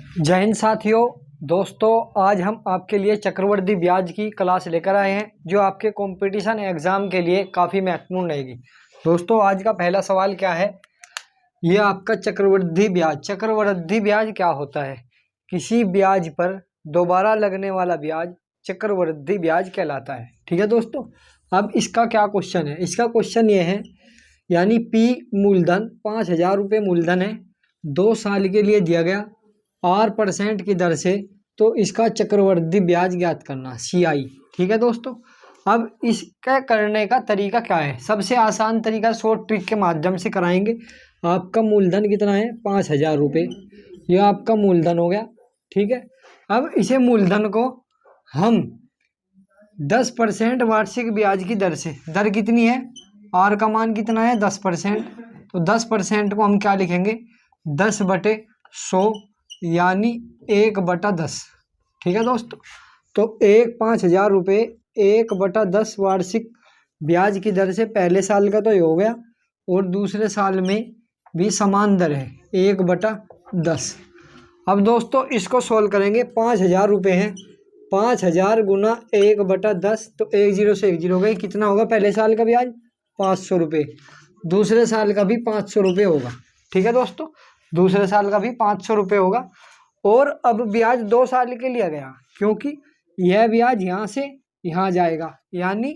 जय हिंद साथियों। दोस्तों, आज हम आपके लिए चक्रवृद्धि ब्याज की क्लास लेकर आए हैं जो आपके कंपटीशन एग्ज़ाम के लिए काफ़ी महत्वपूर्ण रहेगी। दोस्तों, आज का पहला सवाल क्या है? ये आपका चक्रवृद्धि ब्याज। चक्रवृद्धि ब्याज क्या होता है? किसी ब्याज पर दोबारा लगने वाला ब्याज चक्रवृद्धि ब्याज कहलाता है। ठीक है दोस्तों। अब इसका क्या क्वेश्चन है? इसका क्वेश्चन ये है, यानी पी मूलधन 5,000 रुपये मूलधन है, 2 साल के लिए दिया गया 8% की दर से, तो इसका चक्रवृद्धि ब्याज ज्ञात करना, CI। ठीक है दोस्तों। अब इसका करने का तरीका क्या है? सबसे आसान तरीका शॉर्ट ट्रिक के माध्यम से कराएंगे। आपका मूलधन कितना है? 5,000 रुपये। यह आपका मूलधन हो गया। ठीक है। अब इसे मूलधन को हम 10% वार्षिक ब्याज की दर से, दर कितनी है? आर का मान कितना है? 10%। तो 10% को हम क्या लिखेंगे? 10/100, यानी 1/10। ठीक है दोस्तों। तो 5,000 रुपये 1/10 वार्षिक ब्याज की दर से पहले साल का तो ये हो गया, और दूसरे साल में भी समान दर है 1/10। अब दोस्तों इसको सोल्व करेंगे। 5,000 रुपये हैं, 5,000 गुना 1/10, तो 1 0 से 1 0 हो गई। कितना होगा पहले साल का ब्याज? 500 रुपये। दूसरे साल का भी 500 रुपये होगा। ठीक है दोस्तों, दूसरे साल का भी 500 रुपये होगा। और अब ब्याज 2 साल के लिए गया, क्योंकि यह ब्याज यहाँ से यहाँ जाएगा, यानी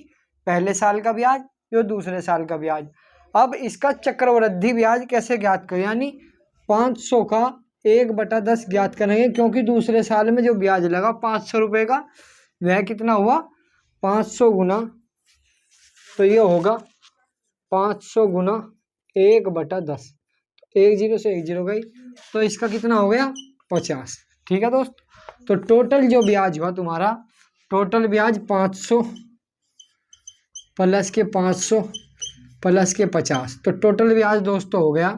पहले साल का ब्याज जो दूसरे साल का ब्याज। अब इसका चक्रवृद्धि ब्याज कैसे ज्ञात करें? यानी 500 का 1/10 ज्ञात करेंगे, क्योंकि दूसरे साल में जो ब्याज लगा 500 रुपये का, वह कितना हुआ? 500 गुना, तो ये होगा 500 गुना 1/10। 1 0 से 1 0 गई, तो इसका कितना हो गया? 50। ठीक है दोस्त। तो टोटल जो ब्याज हुआ तुम्हारा, टोटल ब्याज 500 प्लस के 500 प्लस के 50, तो टोटल ब्याज दोस्तों हो गया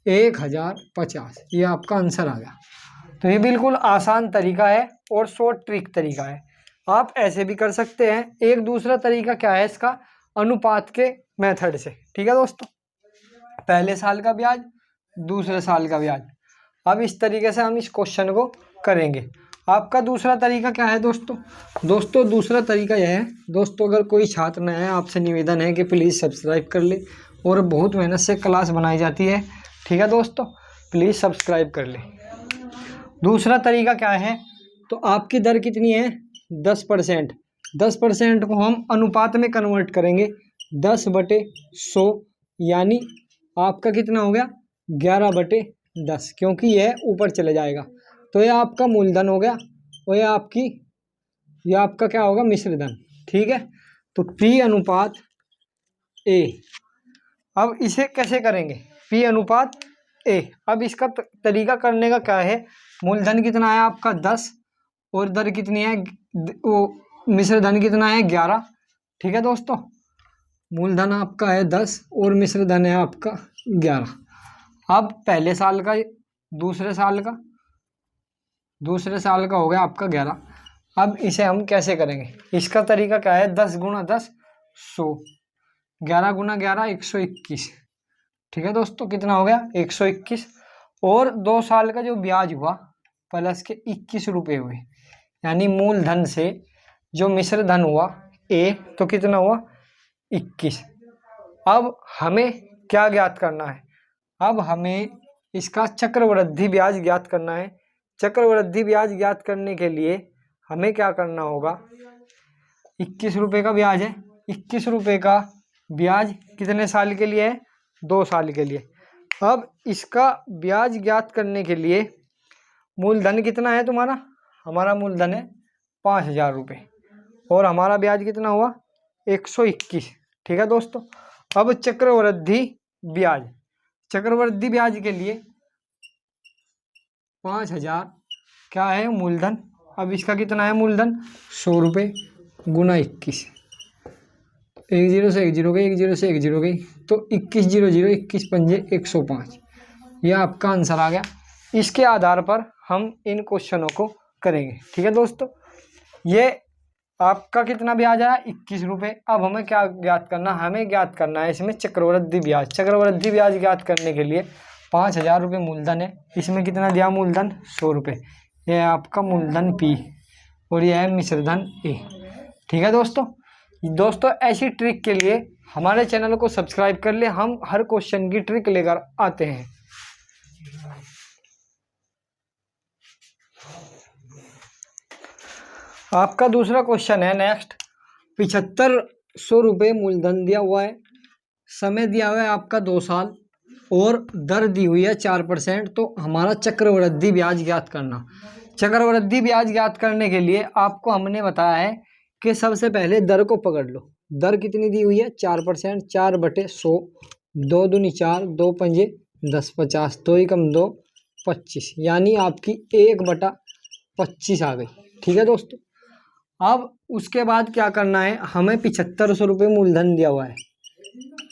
1,050। ये आपका आंसर आ गया। तो ये बिल्कुल आसान तरीका है और शॉर्ट ट्रिक तरीका है। आप ऐसे भी कर सकते हैं। एक दूसरा तरीका क्या है इसका? अनुपात के मेथड से। ठीक है दोस्तों, पहले साल का ब्याज, दूसरे साल का ब्याज। अब इस तरीके से हम इस क्वेश्चन को करेंगे। आपका दूसरा तरीका क्या है दोस्तों? दोस्तों दूसरा तरीका यह है, दोस्तों अगर कोई छात्र नया है, आपसे निवेदन है कि प्लीज़ सब्सक्राइब कर ले, और बहुत मेहनत से क्लास बनाई जाती है। ठीक है दोस्तों, प्लीज़ सब्सक्राइब कर ले। दूसरा तरीका क्या है? तो आपकी दर कितनी है? 10%। 10% को हम अनुपात में कन्वर्ट करेंगे, 10/100, यानी आपका कितना हो गया? 11/10, क्योंकि यह ऊपर चले जाएगा। तो यह आपका मूलधन हो गया, और यह आपका क्या होगा? मिश्रधन। ठीक है। तो P अनुपात A। अब इसे कैसे करेंगे? P अनुपात A। अब इसका तरीका करने का क्या है? मूलधन कितना है आपका? 10, और दर कितनी है? वो मिश्रधन कितना है? 11। ठीक है दोस्तों, मूलधन आपका है 10 और मिश्रधन है आपका 11। अब पहले साल का, दूसरे साल का हो गया आपका 11। अब इसे हम कैसे करेंगे? इसका तरीका क्या है? 10 गुना 10 100, 11 गुना 11 121। ठीक है दोस्तों, कितना हो गया? 121। और 2 साल का जो ब्याज हुआ प्लस के 21 रुपये हुए, यानी मूलधन से जो मिश्रधन हुआ A, तो कितना हुआ? 21। अब हमें क्या ज्ञात करना है? अब हमें इसका चक्रवृद्धि ब्याज ज्ञात करना है। चक्रवृद्धि ब्याज ज्ञात करने के लिए हमें क्या करना होगा? 21 रुपये का ब्याज है। 21 रुपये का ब्याज कितने साल के लिए है? 2 साल के लिए। अब इसका ब्याज ज्ञात करने के लिए मूलधन कितना है तुम्हारा? हमारा मूलधन है 5,000 रुपये, और हमारा ब्याज कितना हुआ? 121। ठीक है दोस्तों। अब चक्रवृद्धि ब्याज, चक्रवृद्धि ब्याज के लिए 5,000 क्या है? मूलधन। अब इसका कितना है मूलधन? 100 रुपये गुना 21। 1 0 से 1 0 गई, 1 0 से 1 0 गई, तो 21 0 0, 21 पंजे 105। यह आपका आंसर आ गया। इसके आधार पर हम इन क्वेश्चनों को करेंगे। ठीक है दोस्तों, ये आपका कितना ब्याज आया? 21 रुपये। अब हमें क्या ज्ञात करना? हमें ज्ञात करना है इसमें चक्रवृद्धि ब्याज। चक्रवृद्धि ब्याज ज्ञात करने के लिए 5,000 रुपये मूलधन है। इसमें कितना दिया मूलधन? 100 रुपये। यह है आपका मूलधन P और यह है मिश्रधन A। ठीक है दोस्तों ऐसी ट्रिक के लिए हमारे चैनल को सब्सक्राइब कर ले। हम हर क्वेश्चन की ट्रिक लेकर आते हैं। आपका दूसरा क्वेश्चन है नेक्स्ट। 7500 रुपये मूलधन दिया हुआ है, समय दिया हुआ है आपका 2 साल और दर दी हुई है 4%। तो हमारा चक्रवृद्धि ब्याज ज्ञात करना। चक्रवृद्धि ब्याज ज्ञात करने के लिए आपको हमने बताया है कि सबसे पहले दर को पकड़ लो। दर कितनी दी हुई है? 4%। 4/100, 2 दूनी 4, 2 पंजे 10, 50, 2 एकम 2, 25, यानी आपकी 1/25 आ गई। ठीक है दोस्तों, अब उसके बाद क्या करना है, हमें 7500 रुपये मूलधन दिया हुआ है।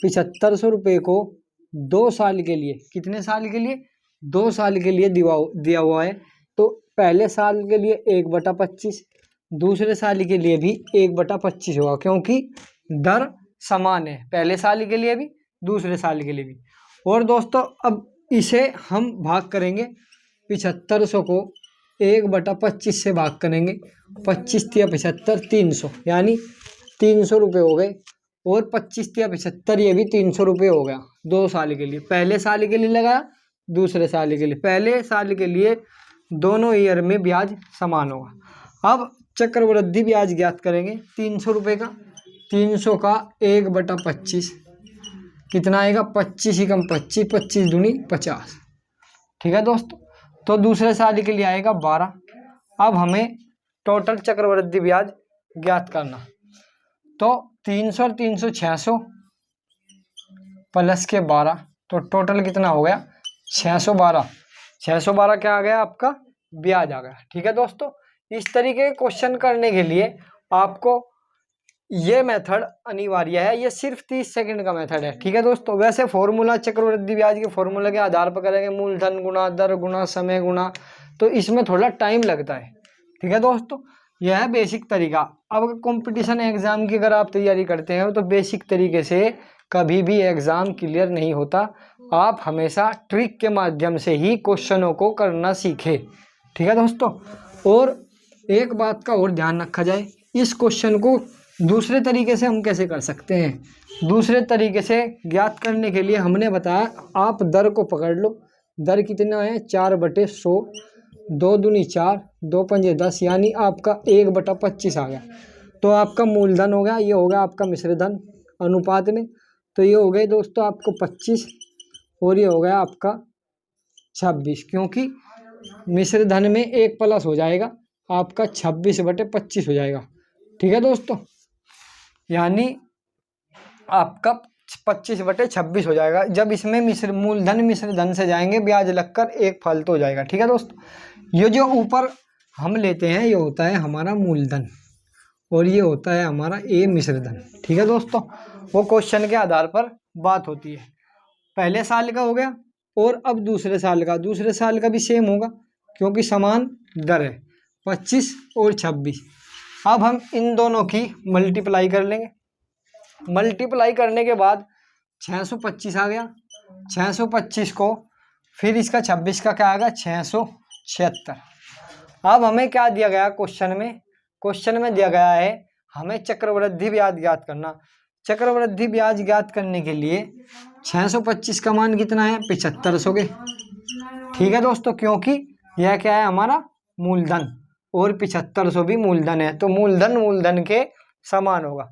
7500 रुपये को 2 साल के लिए, कितने साल के लिए? 2 साल के लिए दिया हुआ है। तो पहले साल के लिए 1/25, दूसरे साल के लिए भी 1/25 होगा, क्योंकि दर समान है पहले साल के लिए भी दूसरे साल के लिए भी। और दोस्तों अब इसे हम भाग करेंगे, 7500 को 1/25 से भाग करेंगे। 25 या 75, 300, यानी 300 रुपये हो गए। और 25 या 75, ये भी 300 रुपये हो गया 2 साल के लिए। पहले साल के लिए लगाया, दूसरे साल के लिए। पहले साल के लिए दोनों ईयर में ब्याज समान होगा। अब चक्रवृद्धि ब्याज ज्ञात करेंगे 300 रुपये का। 300 का 1/25 कितना आएगा? 25 एकम 25, 25 दूनी 50। ठीक है दोस्तों, तो दूसरे साल के लिए आएगा 12। अब हमें टोटल चक्रवृद्धि ब्याज ज्ञात करना। तो 300 और 300 600 प्लस के 12, तो टोटल कितना हो गया? 612। 612 क्या आ गया? आपका ब्याज आ गया। ठीक है दोस्तों, इस तरीके के क्वेश्चन करने के लिए आपको ये मेथड अनिवार्य है। ये सिर्फ 30 सेकंड का मेथड है। ठीक है दोस्तों, वैसे फॉर्मूला चक्रवृद्धि ब्याज के फॉर्मूला के आधार पर करेंगे, मूलधन गुना दर गुना समय गुना, तो इसमें थोड़ा टाइम लगता है। ठीक है दोस्तों, यह है बेसिक तरीका। अब कंपटीशन एग्जाम की अगर आप तैयारी करते हैं तो बेसिक तरीके से कभी भी एग्जाम क्लियर नहीं होता। आप हमेशा ट्रिक के माध्यम से ही क्वेश्चनों को करना सीखें। ठीक है दोस्तों, और एक बात का और ध्यान रखा जाए, इस क्वेश्चन को दूसरे तरीके से हम कैसे कर सकते हैं। दूसरे तरीके से ज्ञात करने के लिए हमने बताया, आप दर को पकड़ लो। दर कितना है? 4/100, 2 दूनी 4, 2 पंजे 10, यानी आपका 1/25 आ गया। तो आपका मूलधन हो गया, ये हो गया आपका मिश्रधन अनुपात में। तो ये हो गए दोस्तों आपको 25 और ये हो गया आपका 26, क्योंकि मिश्रधन में 1 प्लस हो जाएगा, आपका 26/25 हो जाएगा। ठीक है दोस्तों, यानी आपका 25/26 हो जाएगा। जब इसमें मूलधन मिश्रधन से जाएंगे, ब्याज लगकर 1 फालतू हो जाएगा। ठीक है दोस्तों, ये जो ऊपर हम लेते हैं ये होता है हमारा मूलधन और ये होता है हमारा A मिश्रधन। ठीक है दोस्तों, वो क्वेश्चन के आधार पर बात होती है। पहले साल का हो गया और अब दूसरे साल का। दूसरे साल का भी सेम होगा क्योंकि समान दर है, 25 और 26। अब हम इन दोनों की मल्टीप्लाई कर लेंगे। मल्टीप्लाई करने के बाद 625 आ गया। 625 को फिर इसका 26 का क्या आएगा? 676। अब हमें क्या दिया गया क्वेश्चन में? क्वेश्चन में दिया गया है हमें चक्रवृद्धि ब्याज ज्ञात करना। चक्रवृद्धि ब्याज ज्ञात करने के लिए 625 का मान कितना है? 7500 के। ठीक है दोस्तों, क्योंकि यह क्या है? हमारा मूलधन, और 7500 भी मूलधन है, तो मूलधन मूलधन के समान होगा।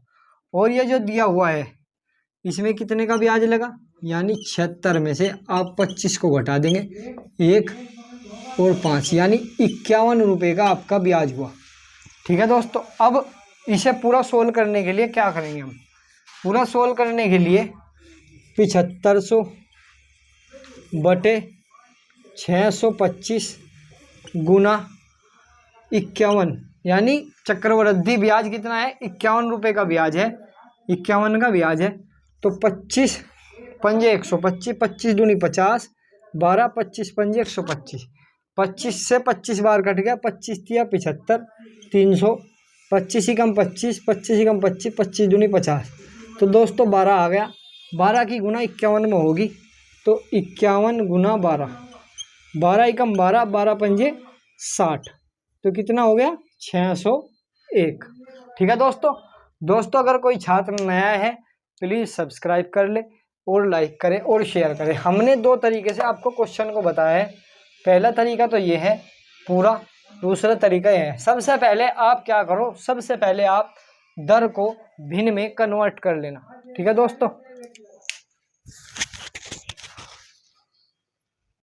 और ये जो दिया हुआ है इसमें कितने का ब्याज लगा? यानी 76 में से आप 25 को घटा देंगे, 1 और 5, यानी 51 रुपये का आपका ब्याज हुआ। ठीक है दोस्तों, अब इसे पूरा सोल्व करने के लिए क्या करेंगे हम? पूरा सोल्व करने के लिए 7500 बटे 625 गुना 51, यानी चक्रवृद्धि ब्याज कितना है? 51 रुपये का ब्याज है, 51 का ब्याज है। तो 25 पंजे 125, 25 दूनी 50, 12, 25 पंजे 125, 25 से 25 बार कट गया, 25 तिया 75, 300, 25 कम 25, 25 कम 25, 25 दूनी 50। तो दोस्तों 12 आ गया। 12 की गुना 51 में होगी तो 51 गुना 12, 12 एकम 12, 12 पंजे 60, तो कितना हो गया 601। ठीक है दोस्तों अगर कोई छात्र नया है प्लीज़ सब्सक्राइब कर ले और लाइक करें और शेयर करें। हमने दो तरीके से आपको क्वेश्चन को बताया है। पहला तरीका तो ये है पूरा, दूसरा तरीका ये है। सबसे पहले आप क्या करो, सबसे पहले आप दर को भिन्न में कन्वर्ट कर लेना। ठीक है दोस्तों।